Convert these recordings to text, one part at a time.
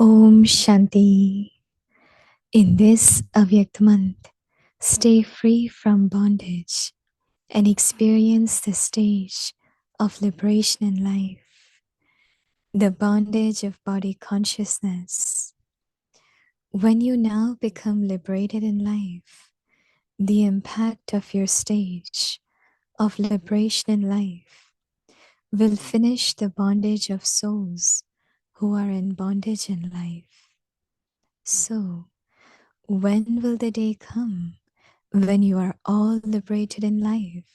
Om Shanti. In this Avyakt month, stay free from bondage and experience the stage of liberation in life, the bondage of body consciousness. When you now become liberated in life, the impact of your stage of liberation in life will finish the bondage of souls who are in bondage in life. So, when will the day come when you are all liberated in life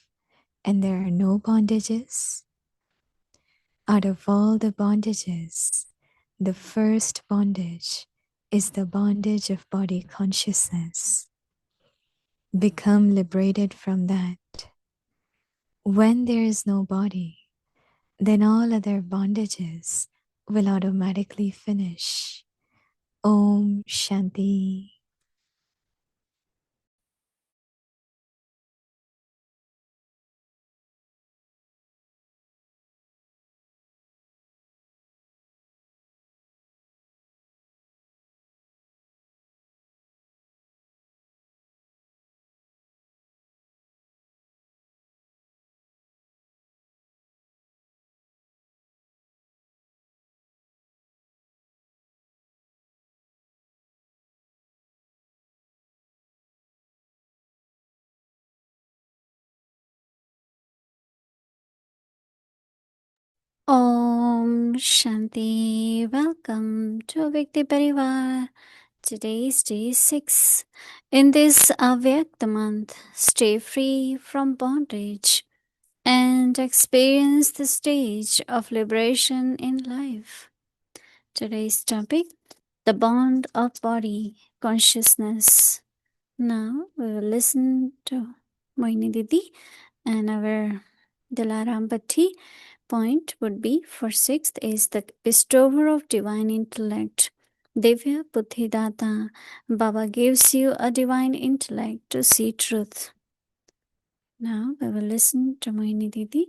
and there are no bondages? Out of all the bondages, the first bondage is the bondage of body consciousness. Become liberated from that. When there is no body, then all other bondages will automatically finish. Om Shanti. Om Shanti. Welcome to Vikti Parivar. Today is day 6. In this Avyakta month, stay free from bondage and experience the stage of liberation in life. Today's topic, the bond of body consciousness. Now we will listen to Mohini Didi and our Dilaram Bhatti. Point would be for sixth is the bestower of divine intellect. Divya Buddhidata. Baba gives you a divine intellect to see truth. Now we will listen to Mohini Didi.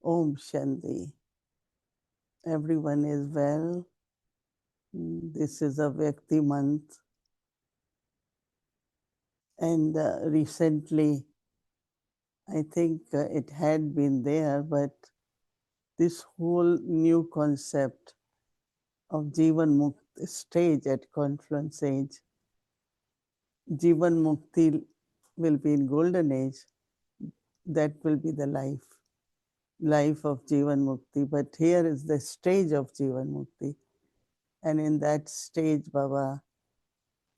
Om Shanti. Everyone is well. This is a Vyakti month. And recently, I think it had been there, but this whole new concept of Jivan Mukti stage at Confluence Age, Jivan Mukti will be in Golden Age. That will be the life of Jivan Mukti. But here is the stage of Jivan Mukti. And in that stage, Baba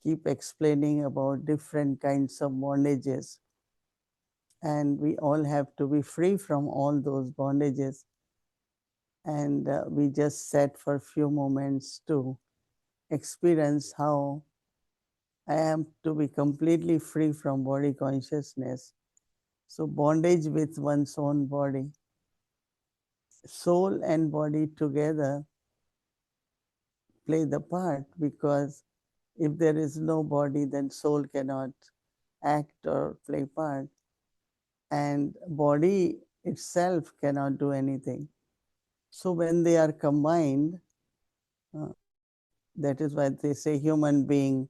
keep explaining about different kinds of bondages. And we all have to be free from all those bondages. And we just sat for a few moments to experience how I am to be completely free from body consciousness. So, bondage with one's own body, soul and body together play the part, because if there is no body, then soul cannot act or play part, and body itself cannot do anything. So when they are combined, that is why they say human being,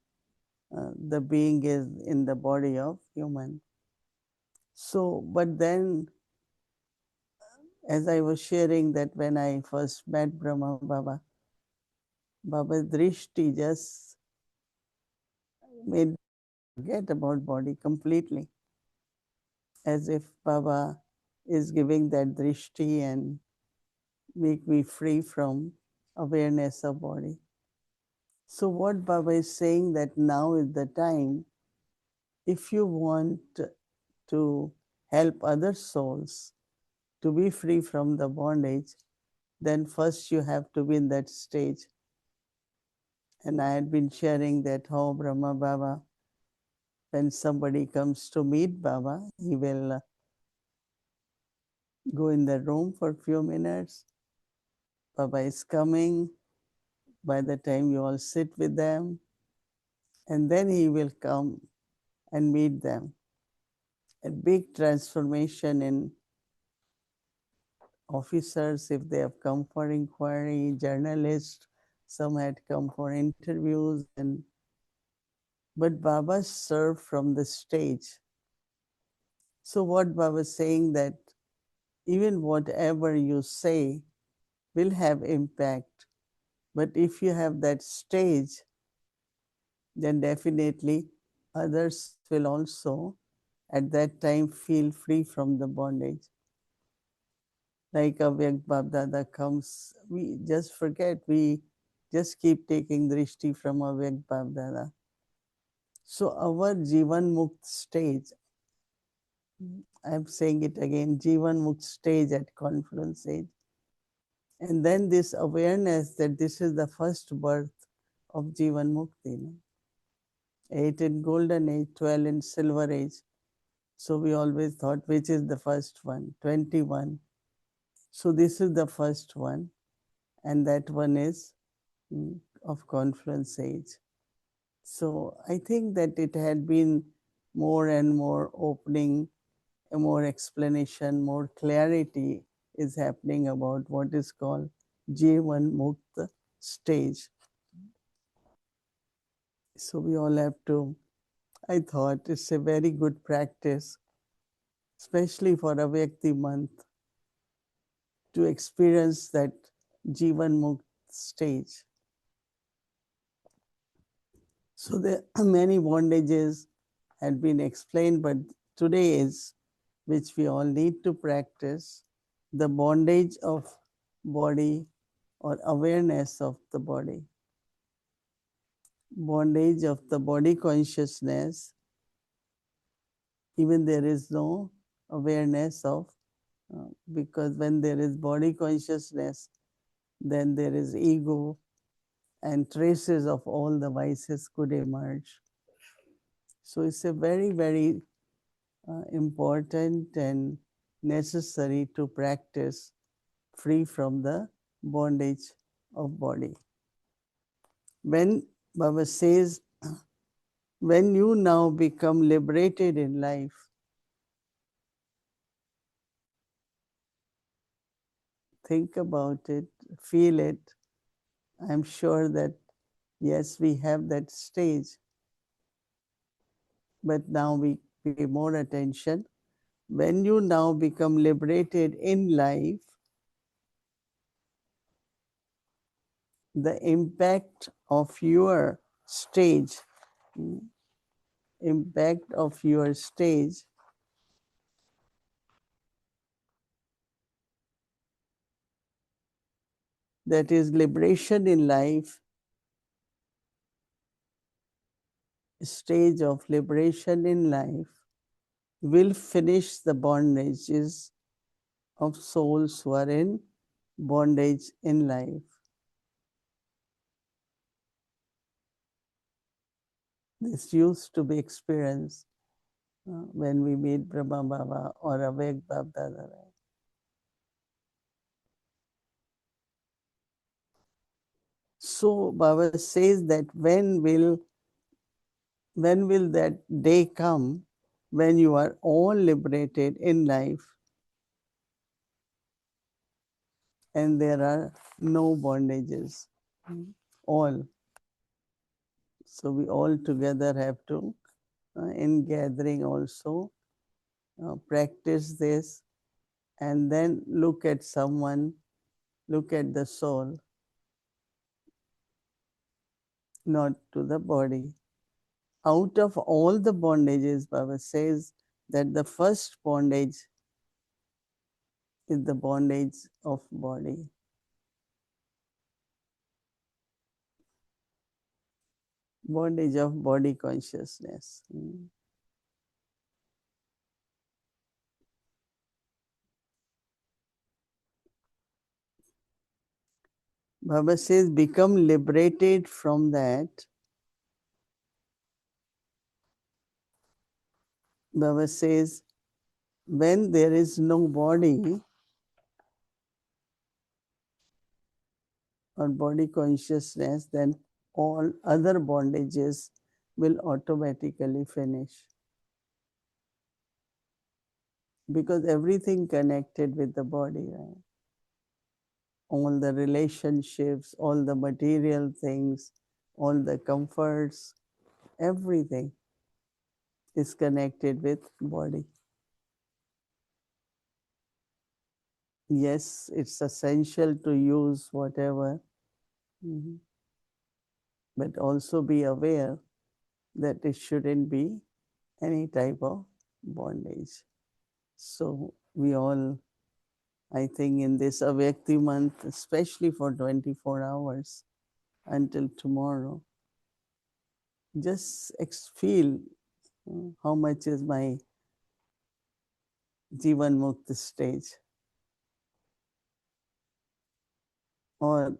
the being is in the body of human. So, but then, as I was sharing that when I first met Brahma Baba, Baba's drishti just made me forget about body completely, as if Baba is giving that drishti and make me free from awareness of body. So what Baba is saying that now is the time, if you want to help other souls to be free from the bondage, then first you have to be in that stage. And I had been sharing that how Brahma Baba, when somebody comes to meet Baba, he will go in the room for a few minutes. Baba is coming. by the time you all sit with them, and then he will come and meet them. A big transformation in officers if they have come for inquiry, journalists, some had come for interviews, and but Baba served from the stage. So what Baba is saying that even whatever you say will have impact. But if you have that stage, then definitely others will also at that time feel free from the bondage. Like a Vyakt Dada comes, we just forget, we just keep taking drishti from a Vyakt Dada. So our Jivan Mukt stage, I'm saying it again, Jivan Mukt stage at confluence age. And then this awareness that this is the first birth of Jivan Mukti. 8 in golden age, 12 in silver age. So we always thought which is the first one, 21. So this is the first one, and that one is of confluence age. So I think that it had been more and more opening, more explanation, more clarity is happening about what is called Jivan Mukta stage. So we all have to, I thought it's a very good practice, especially for a Vyakti month, to experience that Jivan Mukt stage. So there are many bondages had been explained, but today is, which we all need to practice, the bondage of body or awareness of the body. Bondage of the body consciousness, even there is no awareness of, because when there is body consciousness, then there is ego and traces of all the vices could emerge. So it's a very, very important and necessary to practice free from the bondage of body. When Baba says, when you now become liberated in life, think about it, feel it. I'm sure that yes, we have that stage, but now we pay more attention. When you now become liberated in life, the impact of your stage, impact of your stage that is liberation in life, stage of liberation in life will finish the bondages of souls who are in bondage in life. This used to be experienced when we meet Brahma Baba or Avek Baba. So Baba says that when will that day come when you are all liberated in life and there are no bondages? All. So we all together have to, in gathering also, practice this and then look at someone, look at the soul, not to the body. Out of all the bondages, Baba says that the first bondage is the bondage of body. Bondage of body consciousness. Baba says, become liberated from that. Baba says, when there is no body, or body consciousness, then all other bondages will automatically finish. Because everything connected with the body, right? All the relationships, all the material things, all the comforts, everything is connected with body. Yes, it's essential to use whatever, but also be aware that it shouldn't be any type of bondage. So we all, I think, in this Avyakti month, especially for 24 hours until tomorrow, just feel how much is my Jivan Mukti stage, or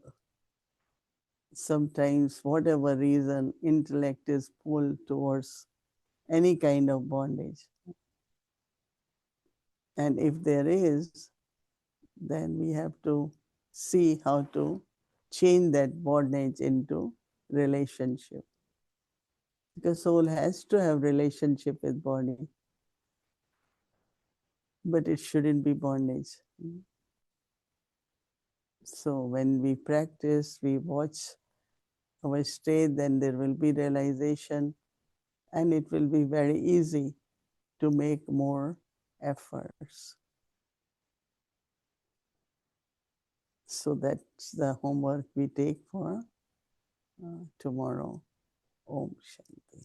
sometimes whatever reason intellect is pulled towards any kind of bondage. And if there is, then we have to see how to change that bondage into relationship. Because soul has to have relationship with body, but it shouldn't be bondage. So when we practice, we watch our state, then there will be realization, and it will be very easy to make more efforts. So that's the homework we take for tomorrow. Om Shanti.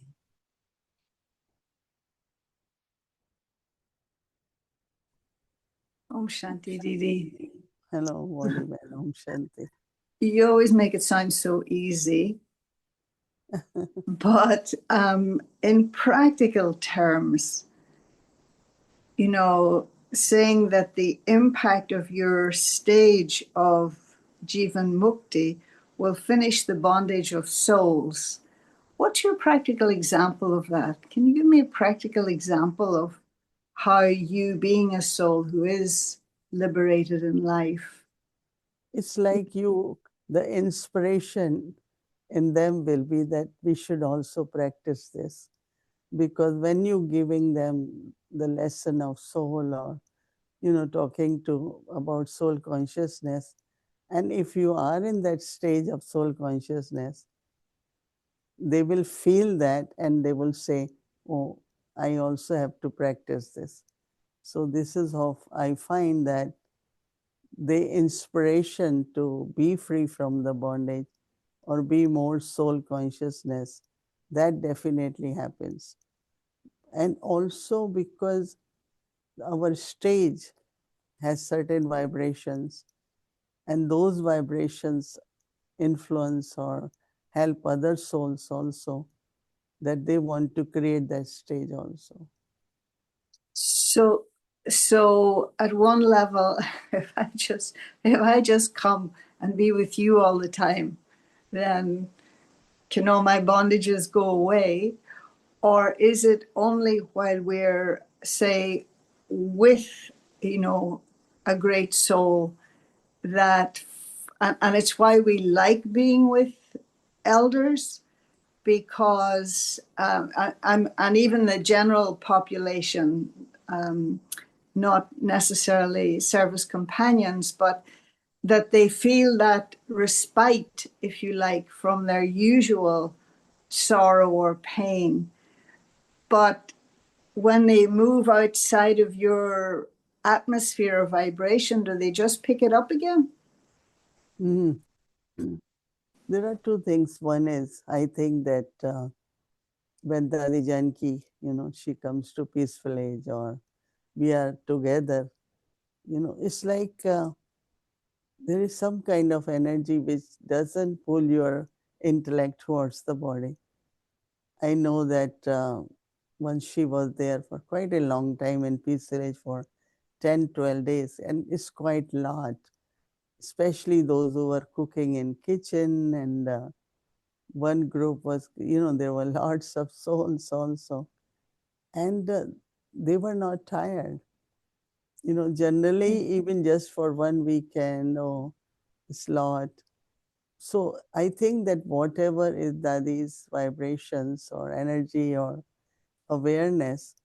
Om Shanti, Didi. Hello, Vodiman. Om Shanti. You always make it sound so easy. But in practical terms, you know, saying that the impact of your stage of Jivan Mukti will finish the bondage of souls. What's your practical example of that? Can you give me a practical example of how you, being a soul who is liberated in life? It's like the inspiration in them will be that we should also practice this. Because when you're giving them the lesson of soul, or talking about soul consciousness, and if you are in that stage of soul consciousness, they will feel that and they will say, oh, I also have to practice this. So this is how I find that the inspiration to be free from the bondage or be more soul consciousness, that definitely happens. And also because our stage has certain vibrations, and those vibrations influence or help other souls also, that they want to create that stage also. So at one level, if I just come and be with you all the time, then can all my bondages go away? Or is it only while we're, say, with, a great soul that, and it's why we like being with elders, because and even the general population, not necessarily service companions, but that they feel that respite, if you like, from their usual sorrow or pain. But when they move outside of your atmosphere or vibration, do they just pick it up again? Mm. There are two things. One is, I think that when Dadi Janki, she comes to Peaceful Age, or we are together, it's like there is some kind of energy which doesn't pull your intellect towards the body. I know that once she was there for quite a long time in Peace Village for 10, 12 days, and it's quite lot, especially those who were cooking in kitchen, and one group was, there were lots of souls also, and they were not tired. Generally, even just for one weekend or slot, So I think that whatever is Dadi's vibrations or energy or awareness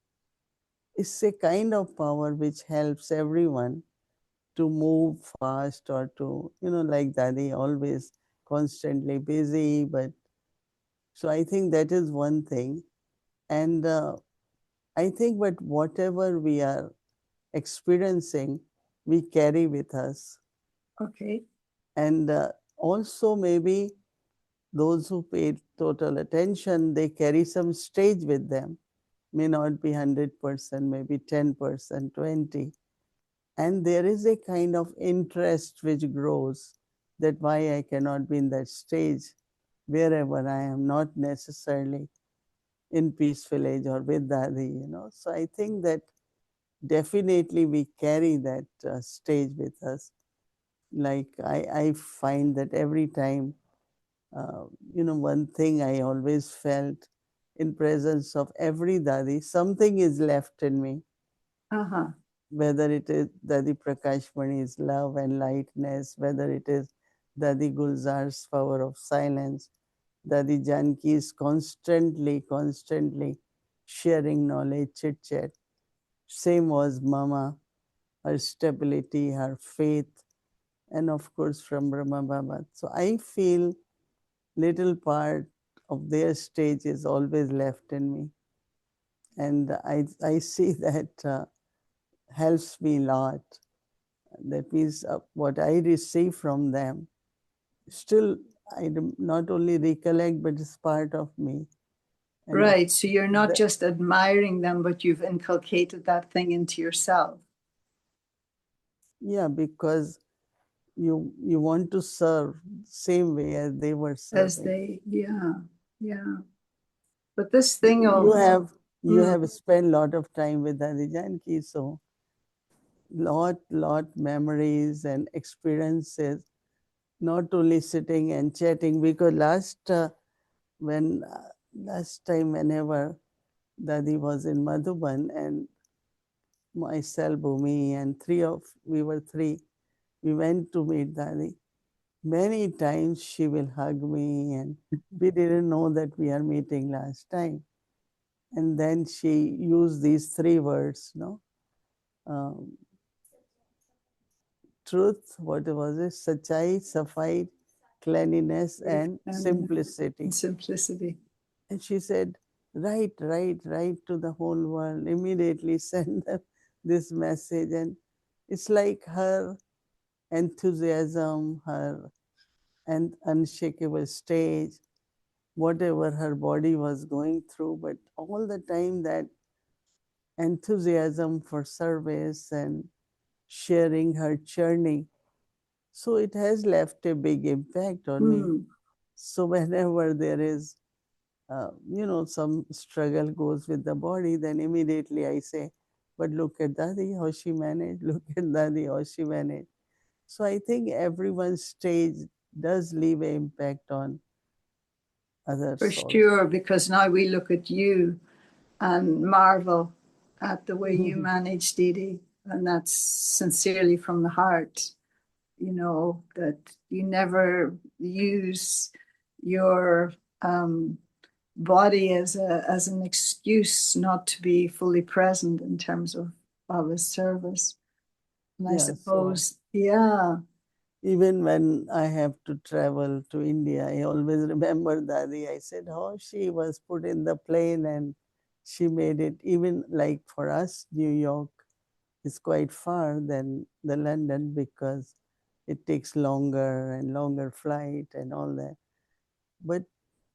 is a kind of power which helps everyone to move fast or to, like Dadi, always constantly busy. But so I think that is one thing. And I think, but whatever we are experiencing, we carry with us. Okay. And also, maybe those who pay total attention, they carry some stage with them. May not be 100%, maybe 10%, 20. And there is a kind of interest which grows, that why I cannot be in that stage wherever I am, not necessarily in peaceful age or with Dadi. So I think that definitely we carry that stage with us. Like I find that every time, one thing I always felt in presence of every Dadi, something is left in me. Uh-huh. Whether it is Dadi Prakash Mani's love and lightness, whether it is Dadi Gulzar's power of silence, Dadi Janki's constantly sharing knowledge, chit chat. Same was Mama, her stability, her faith, and of course from Brahma Baba. So I feel little part of their stage is always left in me. And I see that helps me a lot. That means what I receive from them, still I not only recollect, but it's part of me. And of Right. So you're not the, just admiring them, but you've inculcated that thing into yourself. yeah, because you want to serve same way as they were As serving. they, yeah. But this thing You of, have you have spent a lot of time with Adi Janki, so lot memories and experiences. Not only sitting and chatting, because when last time whenever Dadi was in Madhuban, and myself, Bhumi, and we were three, we went to meet Dadi. Many times she will hug me, and we didn't know that we are meeting last time. And then she used these three words, no? Um, Truth, what was it? Sachai, safai, cleanliness, and simplicity. simplicity. And she said, write to the whole world. Immediately send them this message. And it's like her enthusiasm, her and unshakable stage, whatever her body was going through, but all the time that enthusiasm for service and sharing her journey. So it has left a big impact on me. So whenever there is, some struggle goes with the body, then immediately I say, but look at Dadi, how she managed. Look at Dadi, how she managed. So I think everyone's stage does leave an impact on For others also. sure, because now we look at you and marvel at the way you manage Didi, and that's sincerely from the heart. That you never use your body as an excuse not to be fully present in terms of Baba's service. And I Yeah, so suppose, yeah, even when I have to travel to India, I always remember Dadi. I said, how she was put in the plane and she made it. Even like for us, New York is quite far than the London, because it takes longer and longer flight and all that. But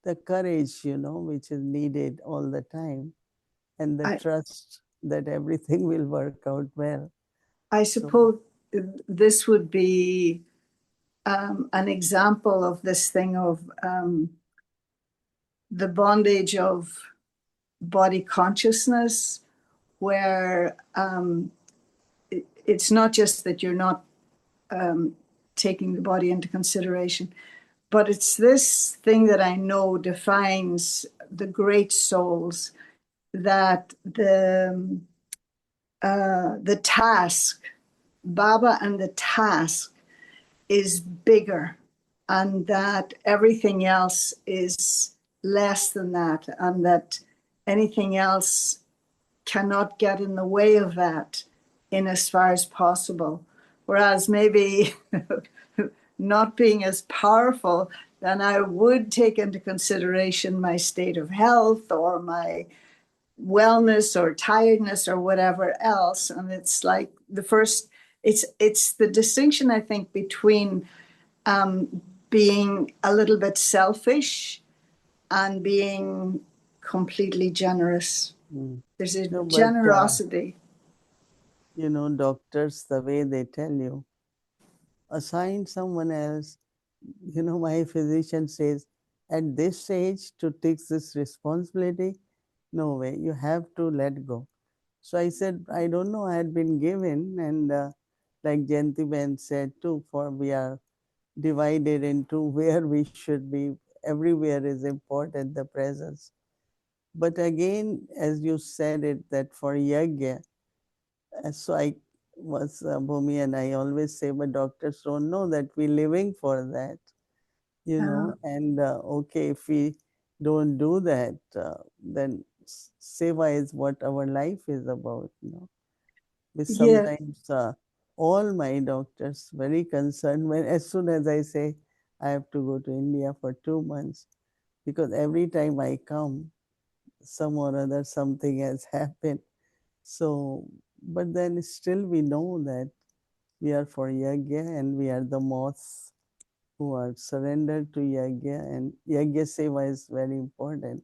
the courage, which is needed all the time, and the I trust that everything will work out well. I So suppose this would be an example of this thing of the bondage of body consciousness, where it's not just that you're not taking the body into consideration, but it's this thing that I know defines the great souls, that the task, Baba and the task, is bigger and that everything else is less than that, and that anything else cannot get in the way of that in as far as possible. Whereas maybe not being as powerful, then I would take into consideration my state of health or my wellness or tiredness or whatever else. And it's like it's the distinction, I think, between being a little bit selfish and being completely generous. There's a No, but generosity. doctors, the way they tell you, assign someone else. My physician says, at this age to take this responsibility, no way, you have to let go. So I said, I don't know, I had been given, and like Jayanti Ben said too, for we are divided into where we should be. Everywhere is important, the presence. But again, as you said it, that for yajna, so I was Bhumi, and I always say, but doctors don't know that we're living for that, and okay, if we don't do that, then seva is what our life is about. But Yeah. sometimes all my doctors very concerned when as soon as I say I have to go to India for 2 months, because every time I come, some or other something has happened. So, but then still we know that we are for yajna and we are the moths who are surrendered to yajna, and yajna seva is very important.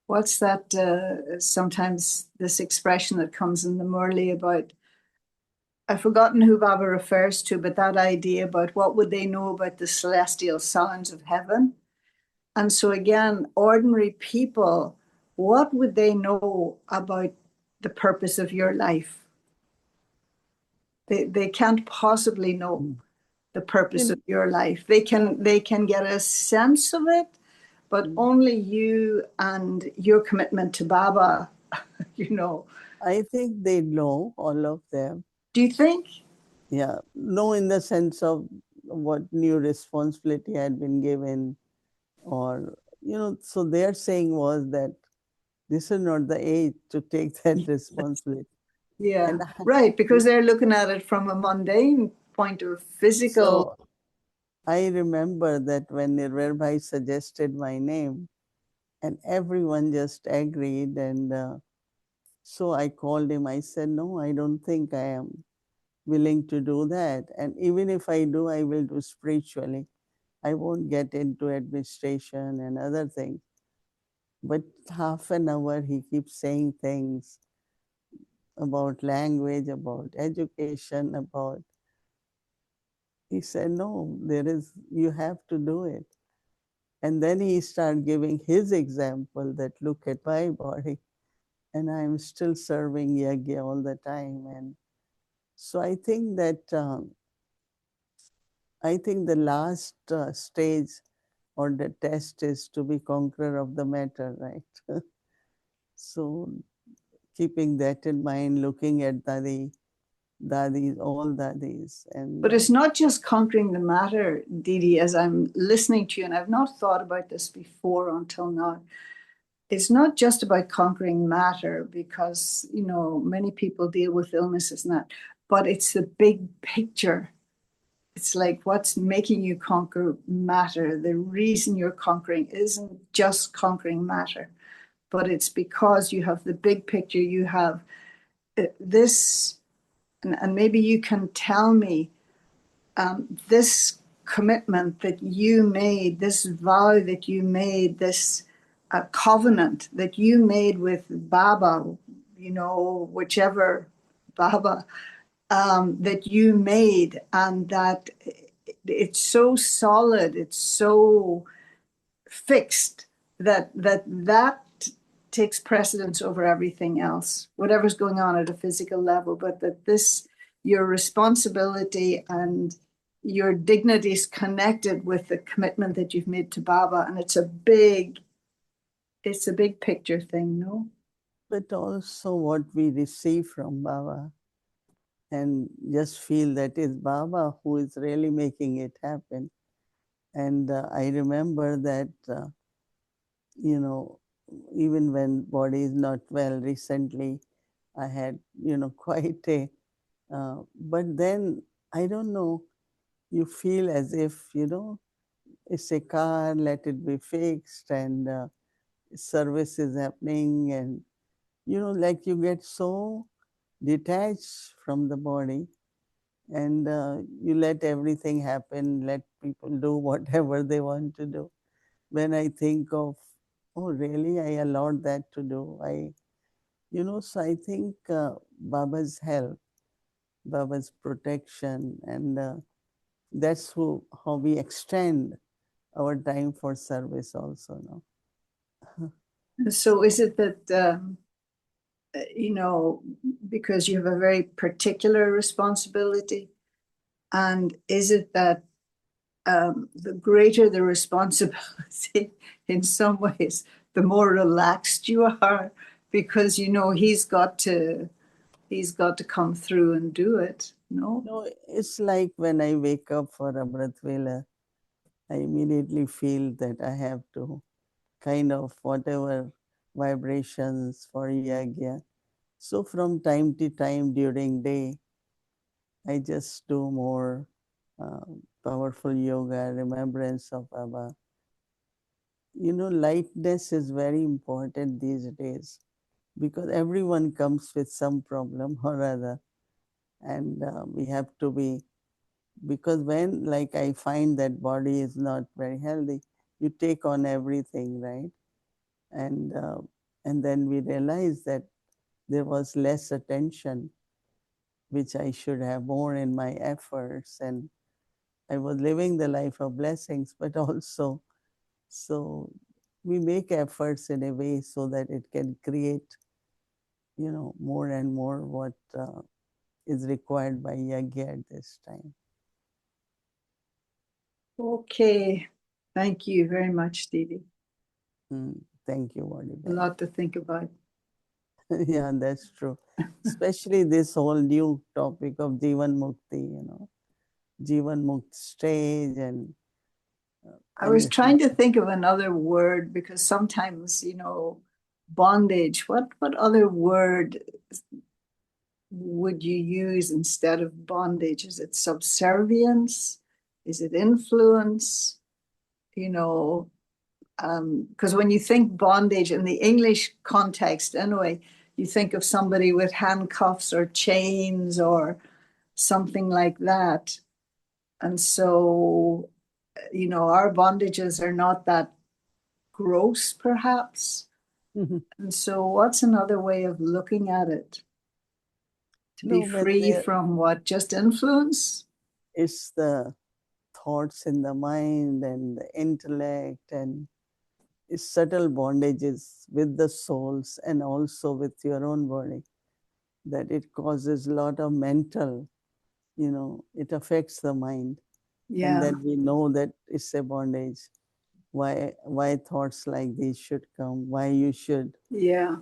What's that? Sometimes this expression that comes in the Murli about, I've forgotten who Baba refers to, but that idea about what would they know about the celestial sounds of heaven? And so again, ordinary people, what would they know about the purpose of your life? They can't possibly know the purpose of your life. They can get a sense of it, but only you and your commitment to Baba, I think they know, all of them. Do you think? Yeah, know in the sense of what new responsibility had been given, or so their saying was that this is not the age to take that responsibility. Yeah, And right, because they're looking at it from a mundane point of physical. so I remember that when Nirver Bhai suggested my name, and everyone just agreed, and so I called him. I said, no, I don't think I am willing to do that. And even if I do, I will do spiritually. I won't get into administration and other things. But half an hour, he keeps saying things about language, about education, about. He said, no, you have to do it. And then he started giving his example that look at my body, and I'm still serving yajna all the time. And so I think the last stage or the test is to be conqueror of the matter, right? So keeping that in mind, looking at dadis, all dadis, and But it's not just conquering the matter, Didi, as I'm listening to you, and I've not thought about this before until now. It's not just about conquering matter, because, many people deal with illnesses and that, but it's the big picture. It's like what's making you conquer matter. The reason you're conquering isn't just conquering matter, but it's because you have the big picture. You have this, and maybe you can tell me this commitment that you made, this vow that you made, this covenant that you made with Baba, whichever Baba that you made, and that it's so solid, it's so fixed that takes precedence over everything else, whatever's going on at a physical level, but that your responsibility and your dignity is connected with the commitment that you've made to Baba. And it's a big picture thing, no? but also what we receive from Baba. and just feel that it's Baba who is really making it happen. And I remember that, you know, even when body is not well recently, I had, quite a, but then I don't know, you feel as if, it's a car, let it be fixed, and service is happening. And, like you get so detached from the body, and you let everything happen, let people do whatever they want to do. When I think of, oh, really, I allowed that to do. So I think Baba's help, Baba's protection, and that's how we extend our time for service also. No? So is it that, because you have a very particular responsibility, and is it that the greater the responsibility, in some ways, the more relaxed you are, because he's got to come through and do it. No. No, it's like when I wake up for Amrit Vela, I immediately feel that I have to kind of whatever vibrations for yagya. So from time to time during day, I just do more uh, powerful yoga, remembrance of Baba. Lightness is very important these days because everyone comes with some problem or other, and we have to be, because when, like, I find that body is not very healthy, you take on everything, right? And and then we realize that there was less attention which I should have more in my efforts, and I was living the life of blessings, but also, so we make efforts in a way so that it can create, more and more what is required by yagya at this time. Okay. Thank you very much, Didi. Thank you, A Vadi. lot to think about. Yeah, that's true. Especially this whole new topic of Jivan Mukti, Jivan Mukti stage, and I was it's trying not. to think of another word, because sometimes, bondage. What other word would you use instead of bondage? Is it subservience? Is it influence? Because when you think bondage in the English context, anyway, you think of somebody with handcuffs or chains or something like that. And so, our bondages are not that gross, perhaps. And so, what's another way of looking at it? To be No, when free from what? Just influence? it's the thoughts in the mind and the intellect, and it's subtle bondages with the souls and also with your own body, that it causes a lot of mental, it affects the mind. And Yeah, then we know that it's a bondage. Why thoughts like these should come, why you should, yeah.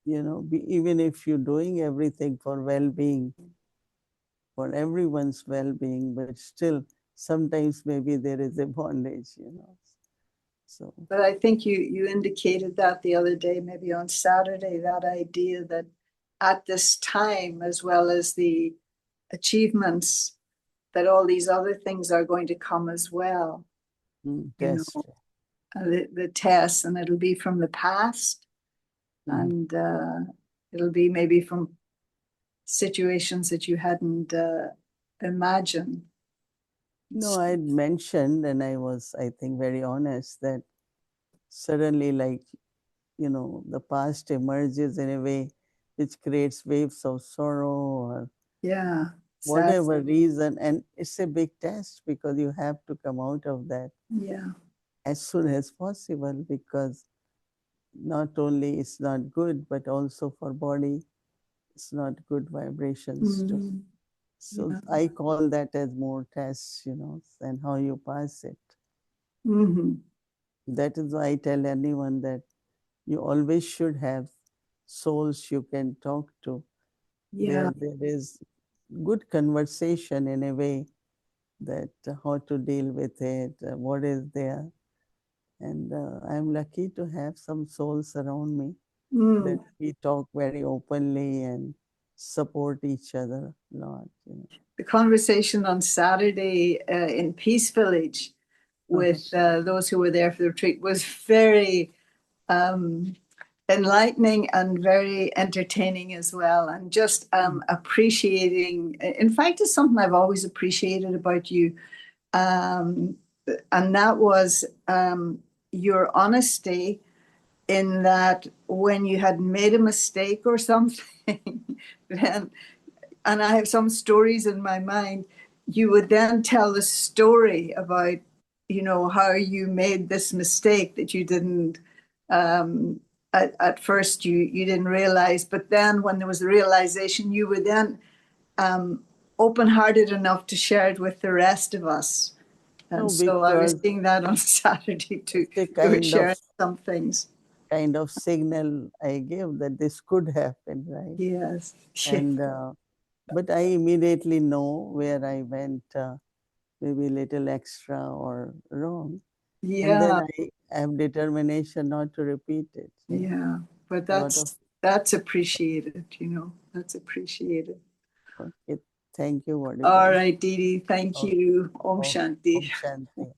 even if you're doing everything for well-being, for everyone's well-being, but still sometimes maybe there is a bondage. So But I think you indicated that the other day, maybe on Saturday, that idea that at this time, as well as the achievements, that all these other things are going to come as well. You test. know, the tests, and it'll be from the past, and it'll be maybe from situations that you hadn't imagined. No, I'd mentioned, and I was, I think, very honest that suddenly, like, the past emerges in a way which creates waves of sorrow or Yeah, sad. whatever reason. And it's a big test because you have to come out of that Yeah. as soon as possible, because not only it's not good, but also for body, it's not good vibrations too. Mm, So yeah. I call that as more tests, and how you pass it. Mm-hmm. That is why I tell anyone that you always should have souls you can talk to, Yeah. where there is good conversation in a way that how to deal with it, what is there. And I'm lucky to have some souls around me that we talk very openly and support each other a lot. The conversation on Saturday in Peace Village with those who were there for the retreat was very enlightening and very entertaining as well. And just appreciating, in fact, it's something I've always appreciated about you. And that was your honesty in that when you had made a mistake or something, then, and I have some stories in my mind, you would then tell the story about, how you made this mistake that you didn't, at first you didn't realize, but then when there was a realization, you were then open-hearted enough to share it with the rest of us. And No, so I was because seeing that on Saturday too. it's a You were sharing some things. kind of signal I give that this could happen, right? Yes. And but I immediately know where I went maybe a little extra or wrong. And then Yeah. I have determination not to repeat it. Yeah. But Lot of that's appreciated, That's appreciated. okay. Thank you, All Wadidam. right, Didi. Thank Oh, you. Om oh, Shanti. Om Shanti.